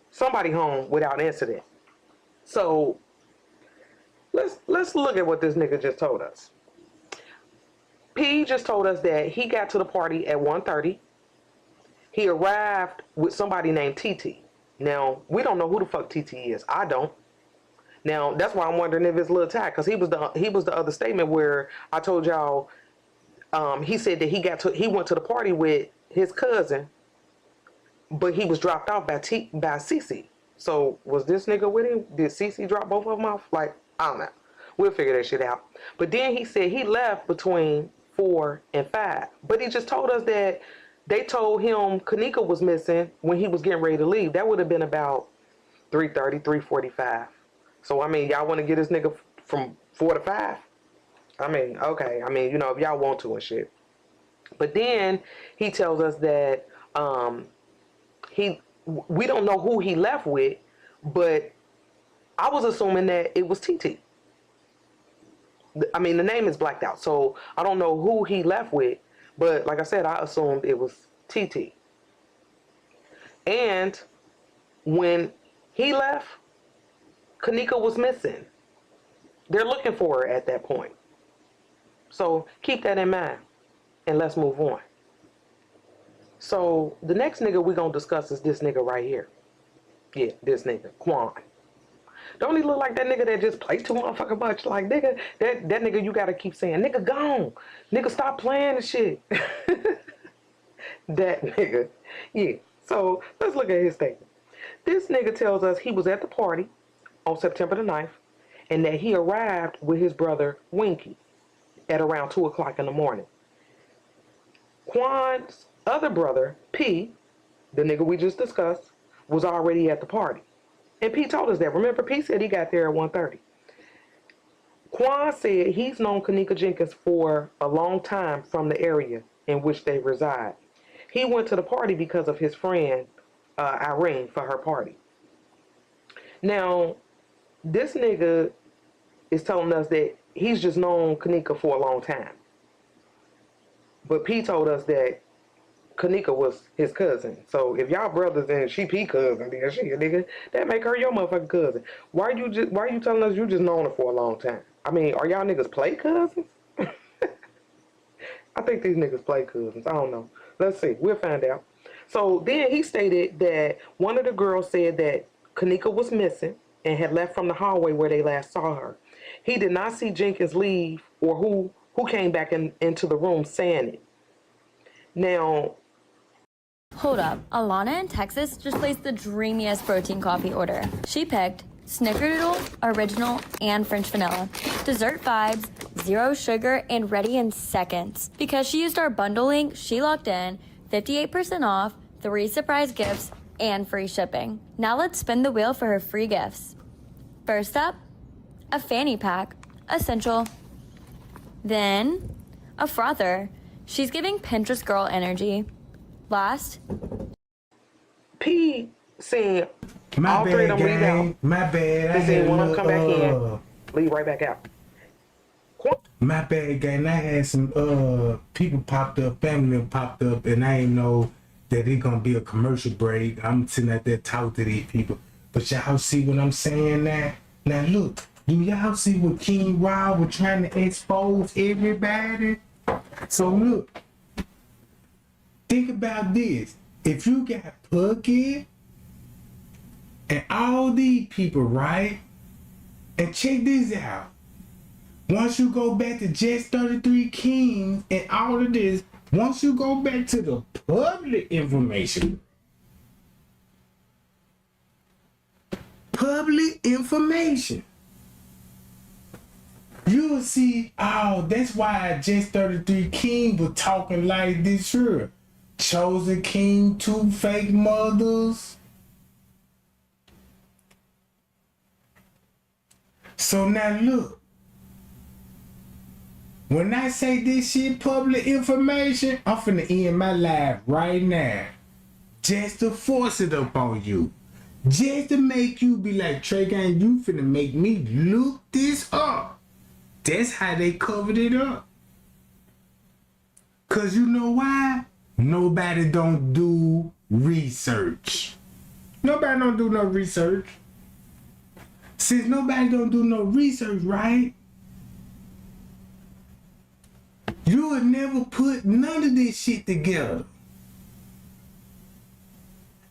somebody home without incident. So let's look at what this nigga just told us. P just told us that he got to the party at 1:30. He arrived with somebody named TT. Now, we don't know who the fuck TT is. I don't. Now, that's why I'm wondering if it's Lil Ty, because he was the other statement where I told y'all he said that he went to the party with his cousin, but he was dropped off by Cece. So was this nigga with him? Did Cece drop both of them off? Like, I don't know. We'll figure that shit out. But then he said he left between 4 and 5. But he just told us that they told him Kenneka was missing when he was getting ready to leave. That would have been about 3:30, 3:45. So, I mean, y'all want to get this nigga from 4 to 5? I mean, okay. I mean, you know, if y'all want to and shit. But then he tells us that we don't know who he left with, but I was assuming that it was TT. I mean, the name is blacked out, so I don't know who he left with, but like I said, I assumed it was TT. And when he left, Kenneka was missing. They're looking for her at that point. So keep that in mind, and let's move on. So the next nigga we're going to discuss is this nigga right here. Yeah, this nigga, Quan. Don't he look like that nigga that just plays too motherfucking much? Like, nigga, that nigga you got to keep saying, nigga gone. Nigga stop playing and shit. That nigga. Yeah, so let's look at his statement. This nigga tells us he was at the party on September the 9th and that he arrived with his brother, Winky. at around 2 o'clock in the morning. Quan's other brother, P, the nigga we just discussed, was already at the party. And P told us that. Remember, P said he got there at 1:30. Quan said he's known Kenneka Jenkins for a long time from the area in which they reside. He went to the party because of his friend, Irene, for her party. Now, this nigga is telling us that he's just known Kenneka for a long time. But P told us that Kenneka was his cousin. So if y'all brothers and she P cousin, then she a nigga, that make her your motherfucking cousin. Why are you telling us you just known her for a long time? I mean, are y'all niggas play cousins? I think these niggas play cousins. I don't know. Let's see. We'll find out. So then he stated that one of the girls said that Kenneka was missing and had left from the hallway where they last saw her. He did not see Jenkins leave or who came back into the room saying it. Now, hold up. Alana in Texas just placed the dreamiest protein coffee order. She picked Snickerdoodle, Original, and French Vanilla. Dessert vibes, 0 sugar, and ready in seconds. Because she used our bundle link, she locked in 58% off, 3 surprise gifts, and free shipping. Now let's spin the wheel for her free gifts. First up, a fanny pack, essential. Then, a frother. She's giving Pinterest girl energy. Last, P said My all three of bad, them leave out. gang. My bad. He said one of them come back in, leave right back out. My bad, gang. I had some people popped up, family popped up, and I ain't know that it gonna be a commercial break. I'm sitting out there talking to these people. But y'all see what I'm saying now? Now look, do y'all see what King Rob was trying to expose everybody? So look, think about this. If you got Puggy and all these people, right? And check this out. Once you go back to Just 33 Kings and all of this, once you go back to the public information, you'll see, oh, that's why Just 33 King was talking like this, sure. Chosen King, 2 fake mothers. So now look. When I say this shit public information, I'm finna end my life right now. Just to force it up on you. Just to make you be like, Trey Gang, you finna make me look this up. That's how they covered it up. Cause you know why? Nobody don't do research. Nobody don't do no research. Since nobody don't do no research, right? You would never put none of this shit together.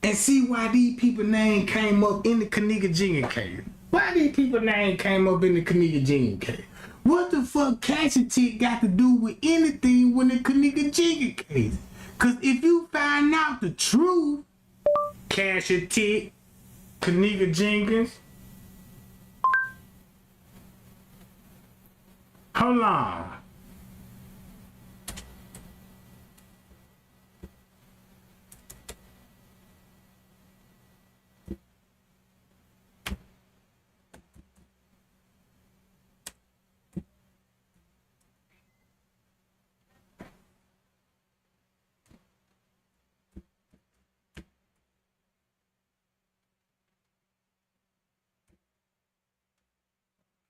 And see why these people name came up in the Kenneka Jenkins case. Why these people name came up in the Kenneka Jenkins case? What the fuck Cash and Tick got to do with anything with the Kenneka Jenkins case? Cause if you find out the truth, Cash and Tick, Kenneka Jenkins, hold on.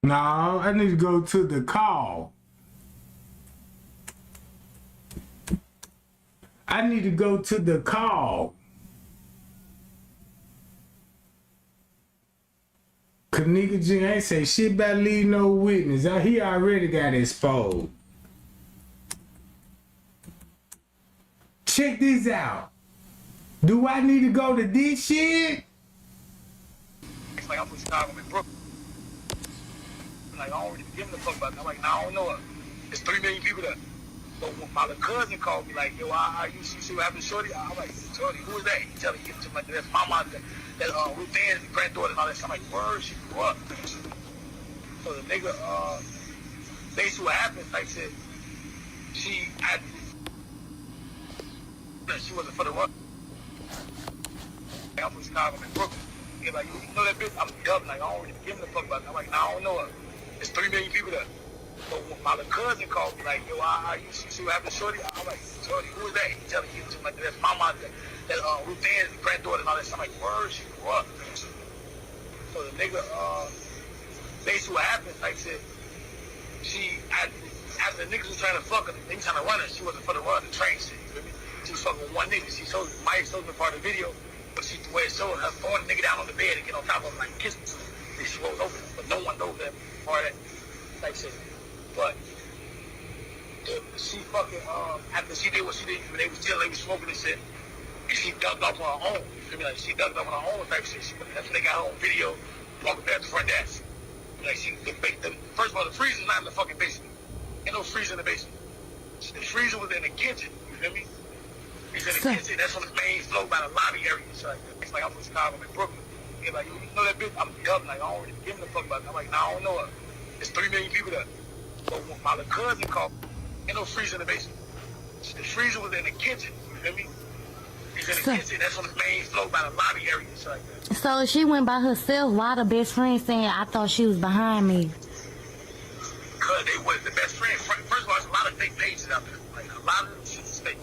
No, I need to go to the call. I need to go to the call. Kenneka Jenkins ain't say shit about leave no witness. He already got exposed. Check this out. Do I need to go to this shit? It's like I'm from Chicago, I'm in Brooklyn. Like, I don't really give a fuck about it. I'm like, nah, I don't know her. There's 3 million people there. So when my little cousin called me, like, yo, you see what happened to Shorty? I'm like, Shorty, who is that? He tell me, like, that's my mom, that Ruth Ann's granddaughter and all that. So I'm like, word, she grew up. So the nigga, basically what happened, like I said, she wasn't for the run. I'm from Chicago, I'm in Brooklyn. He's like, you know that bitch? I'm dumb, like, I don't really give him the fuck about it. I'm like, nah, I don't know her. There's 3 million people there. But when my little cousin called me, like, yo, you see what happened to Shorty? I'm like, Shorty, who is that? He telling me, like, that's mama, that Ruth Ann's granddaughter and all that. So I'm like, word, she grew up. So the nigga, basically what happened, like I said, after the niggas was trying to fuck her, they was trying to run her, she wasn't for the run, the train shit, you feel me? She was fucking with one nigga. Maya showed me part of the video, but the way it showed her throwing the nigga down on the bed and get on top of him, like, kiss him. Then she rolled over him, but no one knows that part of that, like shit. But she fucking, after she did what she did, they was chilling, they was smoking and shit, and she ducked off on her own, you feel me? Like, she ducked off on her own type shit. That's when they got her own video, walking back to the front desk. Like, first of all, the freezer's not in the fucking basement. Ain't no freezer in the basement. The freezer was in the kitchen, you feel me? It's in the kitchen, that's on the main floor by the lobby area. So it's like, I'm from Chicago, I'm in Brooklyn. He's like, you know that bitch? I'm dumb, like, I don't really give him the fuck about it. I'm like, nah, I don't know her. There's 3 million people there. But when my little cousin called, ain't no freezer in the basement. The freezer was in the kitchen, you feel me? It's in the kitchen, that's on the main floor by the lobby area. So she went by herself. Why the best friend saying, I thought she was behind me? Because they was the best friend. First of all, there's a lot of fake pages out there. Like, a lot of them shit is fake.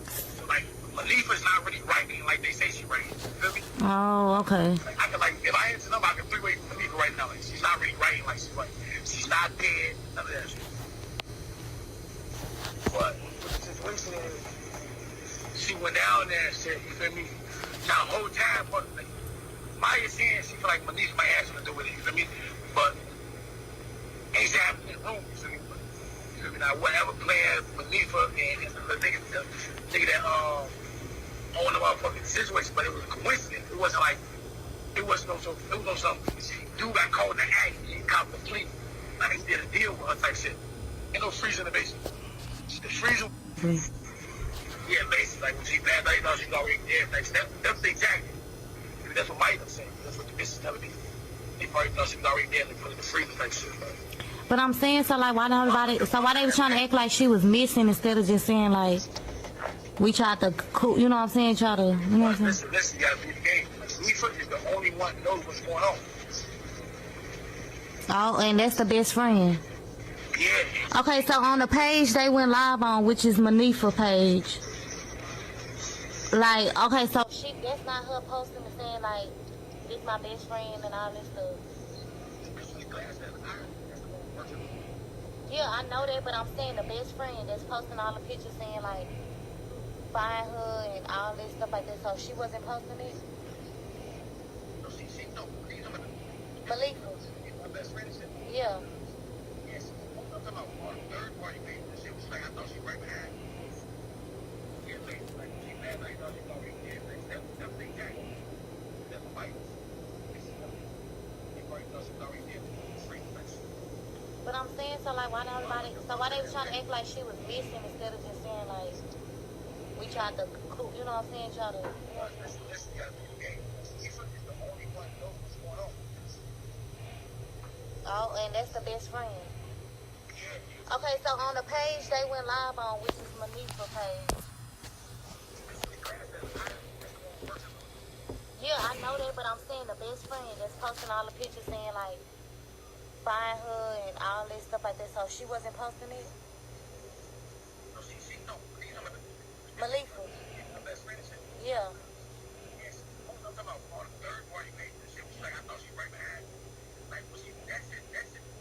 So, like, Manifa's not really writing like they say she writing. You feel me? Oh, okay. Like, I can, like, if I answer them, I can three-way Manifa right now. Like, she's not really writing like she's writing. She's not dead. None of that shit. But what the situation is, she went down there and said, you feel me? Now, the whole time, like, Maya's saying she feel like Manifa might have something to do with it, you feel me? But ain't happening in the room, you feel me? You feel me? Now, whatever plan Manifa and the nigga that owned the motherfucking situation, but it was a coincidence. It wasn't like, it was no something. See, dude got caught in the act, he copped the plea. Like, he did a deal with her type shit. Ain't no freezer in the basement. The freezer, yeah, basically, like, when she passed out, you know, she's already dead. Like, that's the exact. That's what Mike was saying. That's what the bitch is telling me. They probably thought she was already dead and put in the freezer type shit. But I'm saying, so like, why they was trying to act like she was missing instead of just saying like, we tried to, you know what I'm saying, try to, you know what I'm saying? Listen, you gotta be the game. Manifa is the only one that knows what's going on. Oh, and that's the best friend. Yeah. Okay, so on the page they went live on, which is Manifa page. Like, okay, so that's not her posting and saying like, this my best friend and all this stuff. Yeah, I know that, but I'm saying the best friend that's posting all the pictures saying like, find her and all this stuff like that. So she wasn't posting it? Malika. My best friend is yeah. Yes. I'm talking about third party page. She was like, I thought she was right behind me. Yeah, like she mad, like, I thought she was already dead. Like, that's the exact. That's a fight. They probably thought she was already dead. But I'm saying, so like, why they was trying to act like she was missing instead of just saying like, we tried to, you know what I'm saying, try to, you know what I'm saying? Listen, you gotta be the game. Manifa is the only one that knows what's going on. Oh, and that's the best friend. Yeah. Okay, so on the page they went live on, which is Manifa page. Yeah, I know that, but I'm saying the best friend that's posting all the pictures saying like, find her and all this stuff like that. So she wasn't posting it? No, she no. Malika. My best friend is yeah. Yes. I'm talking about on the third party page. She was like, I thought she was right behind me. Like, well, that's it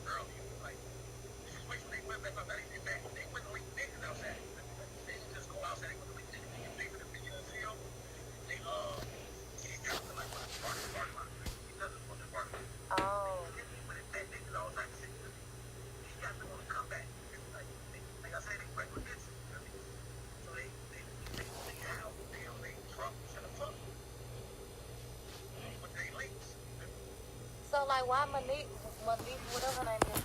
early. Like, the situation they went back up, they went to leave niggas outside. They didn't just go outside, they went to leave niggas. They were the video video. They got to like what parking lot. He doesn't want to park. Oh. So like, why Monique, whatever her name is,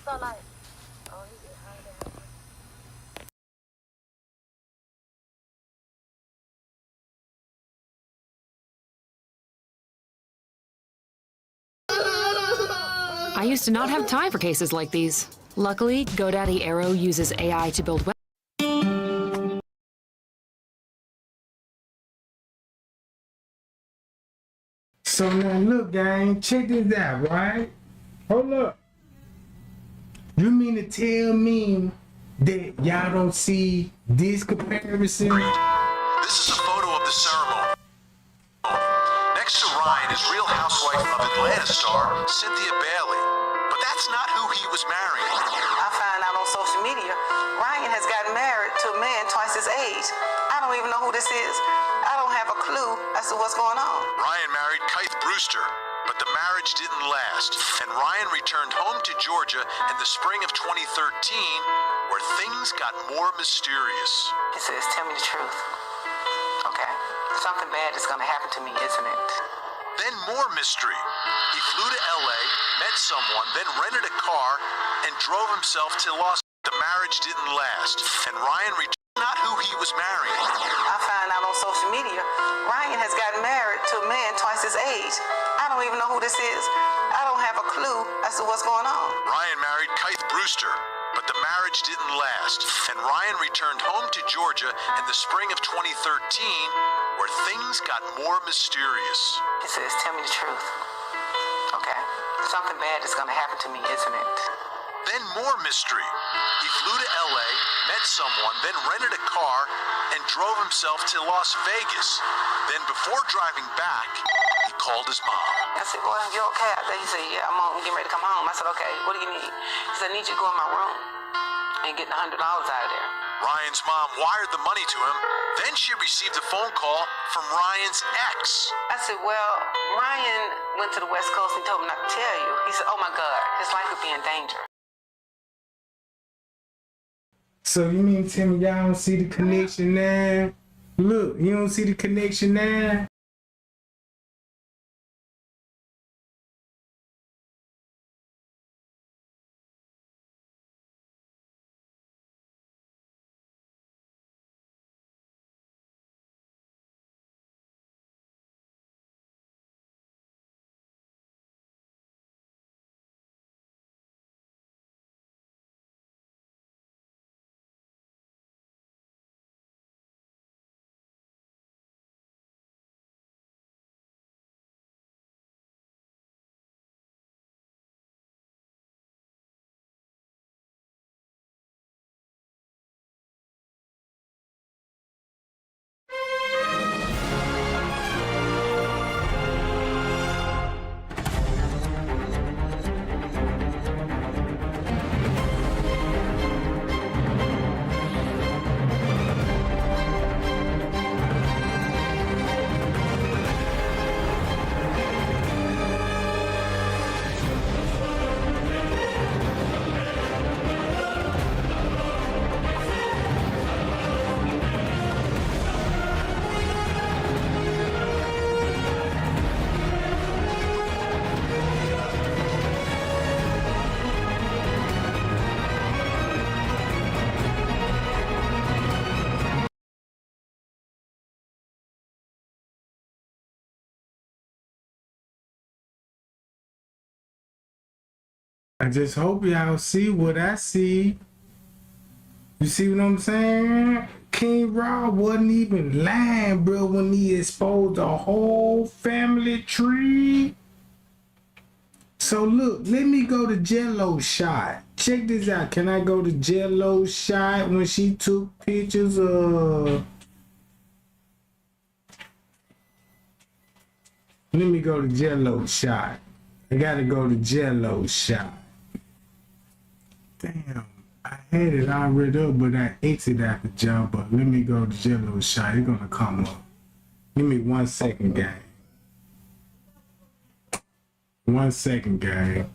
so like, oh, he get high. I used to not have time for cases like these. Luckily, GoDaddy Arrow uses AI to build So now look, gang, check this out, right? Hold up. You mean to tell me that y'all don't see this comparison? This is a photo of the ceremony. Next to Ryan is Real Housewife of Atlanta star Cynthia Bailey. But that's not who he was marrying. I found out on social media, Ryan has gotten married to a man twice his age. I don't even know who this is. I don't have a clue as to what's going on. Ryan married Keith Brewster, but the marriage didn't last, and Ryan returned home to Georgia in the spring of 2013, where things got more mysterious. He says, tell me the truth. Okay, something bad is gonna happen to me, isn't it? Then more mystery. He flew to LA, met someone, then rented a car, and drove himself to Los Angeles. The marriage didn't last, and Ryan returned. Not who he was marrying. I found out on social media, Ryan has gotten married to a man twice his age. I don't even know who this is. I don't have a clue as to what's going on. Ryan married Keith Brewster, but the marriage didn't last, and Ryan returned home to Georgia in the spring of 2013, where things got more mysterious. He says, tell me the truth. Okay, something bad is gonna happen to me, isn't it? Then more mystery. He flew to LA, met someone, then rented a car, and drove himself to Las Vegas. Then before driving back, he called his mom. I said, boy, you okay out there? He said, yeah, I'm getting ready to come home. I said, okay, what do you need? He said, I need you to go in my room and get $100 out of there. Ryan's mom wired the money to him. Then she received a phone call from Ryan's ex. I said, well, Ryan went to the West Coast and told me not to tell you. He said, oh my God, his life would be in danger. So you mean to tell me y'all don't see the connection now? Look, you don't see the connection now? I just hope y'all see what I see. You see what I'm saying? King Raw wasn't even lying, bro, when he exposed the whole family tree. So look, let me go to Jello shot. Check this out. Can I go to Jello shot when she took pictures of... Let me go to Jello shot. I gotta go to Jello shot. Damn, I had it already up, but I exited out the job. But let me go to Jello shot. It's gonna come up. Give me 1 second, gang. 1 second, gang.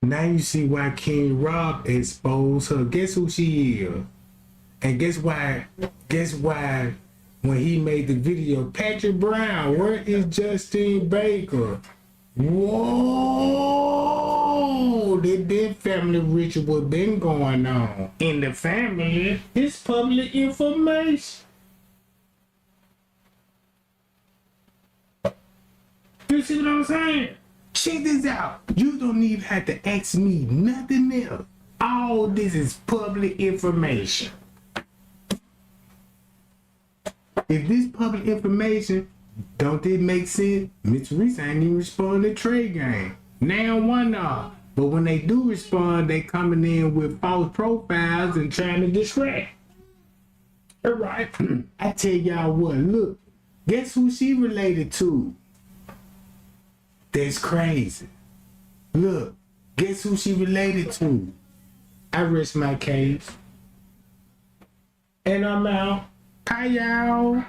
Now you see why King Rob exposed her. Guess who she is? And guess why when he made the video, Patrick Brown, where is Justine Baker? Whoa, there been family ritual been going on in the family. It's public information. You see what I'm saying? Check this out. You don't even have to ask me nothing else. All this is public information. If this public information, don't it make sense? Mr. Reese ain't even respond to trade game. Now one off. But when they do respond, they coming in with false profiles and trying to distract. Alright. I tell y'all what, look, guess who she related to? That's crazy. Look, guess who she related to? I rest my case. And I'm out. Hi, y'all.